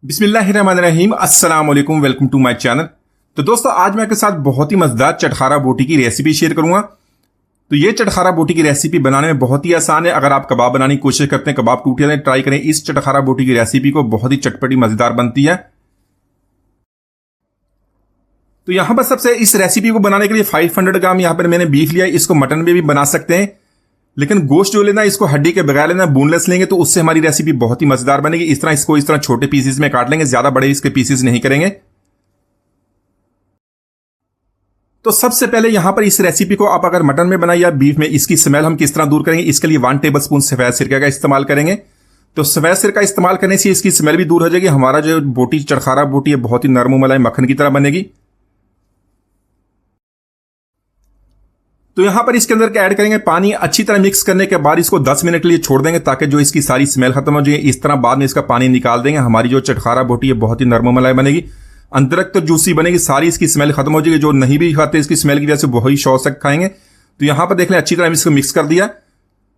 बिस्मिल्लाहिर्रहमानिर्रहीम, अस्सलाम वालेकुम, वेलकम टू माय चैनल। तो दोस्तों, आज मैं आपके साथ बहुत ही मजेदार चटखारा बोटी की रेसिपी शेयर करूंगा। तो ये चटखारा बोटी की रेसिपी बनाने में बहुत ही आसान है। अगर आप कबाब बनाने की कोशिश करते हैं, कबाब टूटे नहीं, ट्राई करें इस चटखारा बोटी की रेसिपी को, बहुत ही चटपटी मजेदार बनती है। तो यहां पर सबसे इस रेसिपी को बनाने के लिए 500 ग्राम यहां पर मैंने बीफ लिया है। इसको मटन में भी बना सकते हैं, लेकिन गोश्त जो लेना इसको हड्डी के बगैर लेना, बोनलेस लेंगे तो उससे हमारी रेसिपी बहुत ही मजेदार बनेगी। इसको इस तरह छोटे पीसेस में काट लेंगे, ज्यादा बड़े इसके पीसेस नहीं करेंगे। तो सबसे पहले यहां पर इस रेसिपी को आप अगर मटन में बनाए या बीफ में, इसकी स्मेल हम किस तरह दूर करेंगे, इसके लिए 1 टेबल स्पून सफेद सिरका का इस्तेमाल करेंगे। तो सफेद सिरका इस्तेमाल करने से इसकी स्मेल भी दूर हो जाएगी। हमारा जो बोटी चटखारा बोटी है बहुत ही नरम मलाई मक्खन की तरह बनेगी। तो यहां पर इसके अंदर ऐड करेंगे पानी। अच्छी तरह मिक्स करने के बाद इसको 10 मिनट के लिए छोड़ देंगे ताकि जो इसकी सारी स्मेल खत्म हो जाए। इस तरह बाद में इसका पानी निकाल देंगे। हमारी जो चटखारा बोटी है बहुत ही नरम मलाई बनेगी, अंदर तक तो जूसी बनेगी, सारी इसकी स्मेल खत्म हो जाएगी। जो नहीं भी खाते इसकी स्मेल की वजह से बहुत ही शौक से खाएंगे। तो यहां पर देख लें अच्छी तरह इसको मिक्स कर दिया।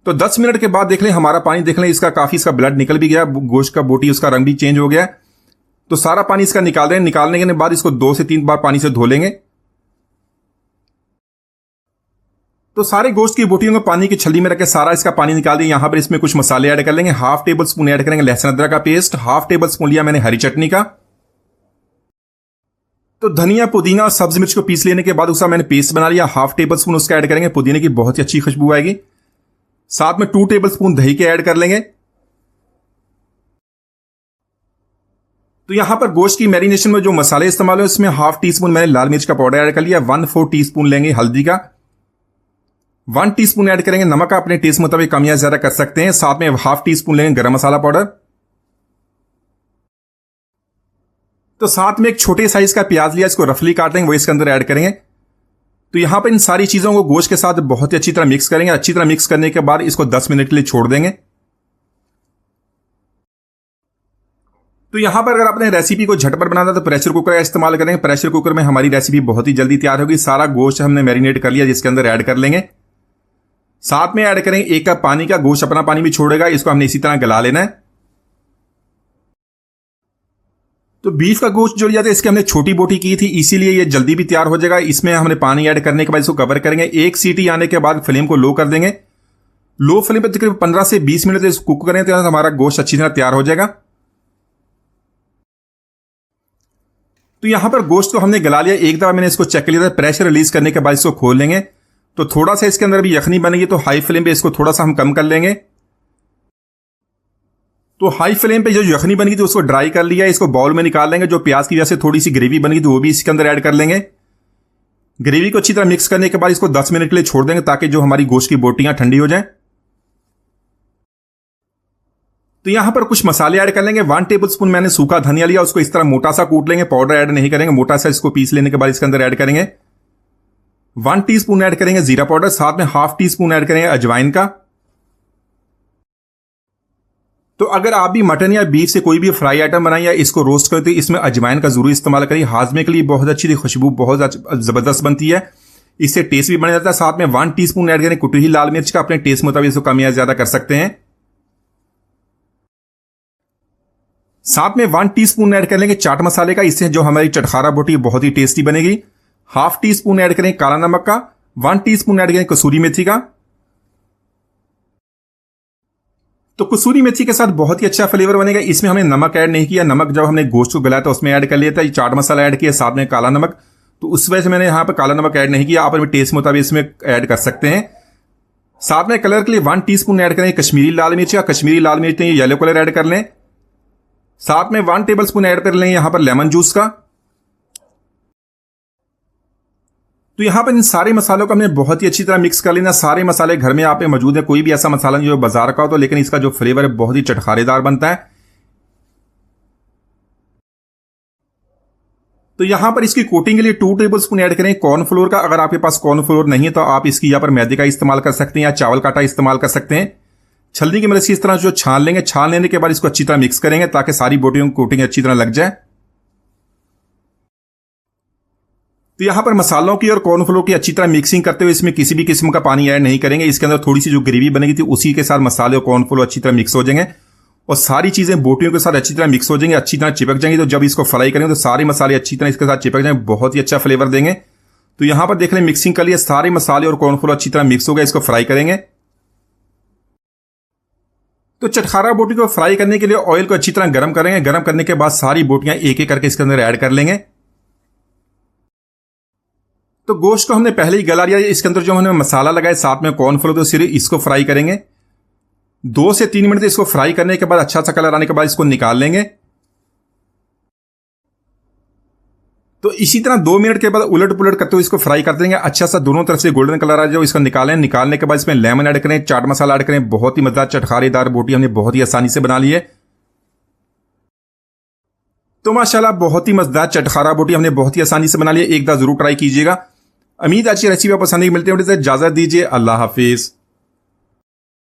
तो 10 मिनट के बाद देख लें हमारा पानी देख लें इसका काफी इसका ब्लड निकल भी गया, गोश्त का बोटी उसका रंग भी चेंज हो गया। तो सारा पानी इसका निकाल दें। निकालने के बाद इसको 2 से 3 बार पानी से धो लेंगे। तो सारे गोश्त की बोटियों को पानी की छल्ली में रख के सारा इसका पानी निकाल दिया। यहां पर इसमें कुछ मसाले ऐड कर लेंगे। 1/2 टेबल स्पून ऐड करेंगे लहसुन अदरक का पेस्ट। 1/2 टेबल स्पून लिया मैंने हरी चटनी का। तो धनिया पुदीना और सब्ज मिर्च को पीस लेने के बाद उसका मैंने पेस्ट बना लिया। 1/2 टेबल स्पून उसका ऐड करेंगे। पुदीने की बहुत ही अच्छी खुशबू आएगी। साथ में 2 टेबल स्पून दही के ऐड कर लेंगे। तो यहां पर गोश्त की मैरिनेशन में जो मसाले इस्तेमाल है उसमें 1/2 टी स्पून मैंने लाल मिर्च का पाउडर ऐड कर लिया। 1/4 टी स्पून लेंगे हल्दी का। 1 टीस्पून ऐड करेंगे नमक। अपने टेस्ट मुताबिक कम या ज्यादा कर सकते हैं। साथ में 1/2 टीस्पून लेंगे गरम मसाला पाउडर। तो साथ में एक छोटे साइज का प्याज लिया, इसको रफली काट लेंगे, वो इसके अंदर ऐड करेंगे। तो यहां पर इन सारी चीजों को गोश्त के साथ बहुत ही अच्छी तरह मिक्स करेंगे। अच्छी तरह मिक्स करने के बाद इसको 10 मिनट के लिए छोड़ देंगे। तो यहां पर अगर आपने रेसिपी को झटपट बनाना तो प्रेशर कुकर का इस्तेमाल करेंगे। प्रेशर कुकर में हमारी रेसिपी बहुत ही जल्दी तैयार होगी। सारा गोश्त हमने मैरिनेट कर लिया, जिसके अंदर ऐड कर लेंगे। साथ में ऐड करेंगे 1 कप पानी का। गोश्त अपना पानी भी छोड़ेगा, इसको हमने इसी तरह गला लेना है। तो बीफ का गोश्त जो लिया था इसके हमने छोटी बोटी की थी, इसीलिए ये जल्दी भी तैयार हो जाएगा। इसमें हमने पानी ऐड करने के बाद इसको कवर करेंगे। 1 सीटी आने के बाद फ्लेम को लो कर देंगे। लो फ्लेम पर तकरीबन 15 से 20 मिनट इसको कुक करें तो हमारा गोश्त अच्छी तरह तैयार हो जाएगा। तो यहां पर गोश्त को हमने गला लिया। एक दफा मैंने इसको चेक लिया था। प्रेशर रिलीज करने के बाद इसको खोल लेंगे। तो थोड़ा सा इसके अंदर भी यखनी बनेगी, तो हाई फ्लेम पे इसको थोड़ा सा हम कम कर लेंगे। तो हाई फ्लेम पे जो यखनी बनेगी तो उसको ड्राई कर लिया। इसको बाउल में निकाल लेंगे। जो प्याज की वजह से थोड़ी सी ग्रेवी बनेगी तो वो भी इसके अंदर ऐड कर लेंगे। ग्रेवी को अच्छी तरह मिक्स करने के बाद इसको 10 मिनट के लिए छोड़ देंगे ताकि जो हमारी गोश्त की बोटियां ठंडी हो जाएं। तो यहां पर कुछ मसाले ऐड कर लेंगे। 1 टेबल स्पून मैंने सूखा धनिया लिया, उसको इस तरह मोटा सा कूट लेंगे। पाउडर ऐड नहीं करेंगे, मोटा सा इसको पीस लेने के बाद इसके अंदर ऐड करेंगे। 1 टीस्पून ऐड करेंगे जीरा पाउडर। साथ में 1/2 टीस्पून ऐड करेंगे अजवाइन का। तो अगर आप भी मटन या बीफ से कोई भी फ्राई आइटम बनाएं या इसको रोस्ट करें तो इसमें अजवाइन का जरूर इस्तेमाल करिए। हाजमे के लिए बहुत अच्छी खुशबू बहुत जबरदस्त बनती है, इससे टेस्ट भी बन जाता है। साथ में 1 टीस्पून ऐड करें कुटी हुई लाल मिर्च का। अपने टेस्ट मुताबिक इसको कम या ज्यादा कर सकते हैं। साथ में 1 टीस्पून ऐड कर लेंगे चाट मसाले का, इससे जो हमारी चटखारा बोटी बहुत ही टेस्टी बनेगी। 1/2 टीस्पून ऐड करें काला नमक का। 1 टीस्पून ऐड करें कसूरी मेथी का। तो कसूरी मेथी के साथ बहुत ही अच्छा फ्लेवर बनेगा। इसमें हमने नमक ऐड नहीं किया। नमक जब हमने गोश्त को गलाया था उसमें ऐड कर लिया था। चाट मसाला ऐड किया, साथ में काला नमक। तो उस वजह से मैंने यहां पर काला नमक ऐड नहीं किया। आप अपने टेस्ट मुताबिक इसमें ऐड कर सकते हैं। साथ में कलर के लिए 1 टीस्पून ऐड करें कश्मीरी लाल मिर्च का। कश्मीरी लाल मिर्च नहीं, येलो कलर ऐड कर लें। साथ में 1 टेबल स्पून ऐड कर लें यहां पर लेमन जूस का। तो यहां पर इन सारे मसालों को हमने बहुत ही अच्छी तरह मिक्स कर लेना। सारे मसाले घर में आप मौजूद है, कोई भी ऐसा मसाला नहीं जो बाजार का हो, तो लेकिन इसका जो फ्लेवर है बहुत ही चटखारेदार बनता है। तो यहां पर इसकी कोटिंग के लिए 2 टेबल स्पून ऐड करें कॉर्नफ्लोर का। अगर आपके पास कॉर्नफ्लोर नहीं है तो आप इसकी यहां पर मैदे का इस्तेमाल कर सकते हैं या चावल का आटा इस्तेमाल कर सकते हैं। छलनी की मदद से इस तरह जो छान लेंगे। छान लेने के बाद इसको अच्छी तरह मिक्स करेंगे ताकि सारी बोटियों की कोटिंग अच्छी तरह लग जाए। तो यहां पर मसालों की और कॉर्नफ्लोर की अच्छी तरह मिक्सिंग करते हुए इसमें किसी भी किस्म का पानी ऐड नहीं करेंगे। इसके अंदर थोड़ी सी जो ग्रेवी बनेगी थी उसी के साथ मसाले और कॉर्नफ्लोर अच्छी तरह मिक्स हो जाएंगे। और सारी चीजें बोटियों के साथ अच्छी तरह मिक्स हो जाएंगी, अच्छी तरह चिपक जाएंगी। तो जब इसको फ्राई करेंगे तो सारे मसाले अच्छी तरह इसके साथ चिपक जाएंगे, बहुत ही अच्छा फ्लेवर देंगे। तो यहां पर देख लें मिक्सिंग कर लिया, सारे मसाले और कॉर्नफ्लोर अच्छी तरह मिक्स हो गए, इसको फ्राई करेंगे। तो चटखारा बोटी को फ्राई करने के लिए ऑयल को अच्छी तरह गर्म करेंगे। गर्म करने के बाद सारी बोटियां एक एक करके इसके अंदर ऐड कर लेंगे। तो गोश्त को हमने पहले ही गला लिया, इसके अंदर जो हमने मसाला लगाया साथ में कॉर्नफ्लोर, तो सिर्फ इसको फ्राई करेंगे। 2 से 3 मिनट इसको फ्राई करने के बाद अच्छा सा कलर आने के बाद इसको निकाल लेंगे। तो इसी तरह 2 मिनट के बाद उलट पुलट करते हुए इसको फ्राई कर देंगे, अच्छा सा दोनों तरफ से गोल्डन कलर आ जाए, इसको निकालें। निकालने के बाद इसमें लेमन ऐड करें, चाट मसाला ऐड करें। बहुत ही मजेदार चटखारेदार बोटी हमने बहुत ही आसानी से बना ली है। तो माशाल्लाह बहुत ही मजेदार चटखारा बोटी हमने बहुत ही आसानी से बना लिया, एक बार जरूर ट्राई कीजिएगा। उम्मीद अच्छी रेसिपी पसंद आई। मिलते हैं, इजाजत दीजिए, अल्लाह हाफिज।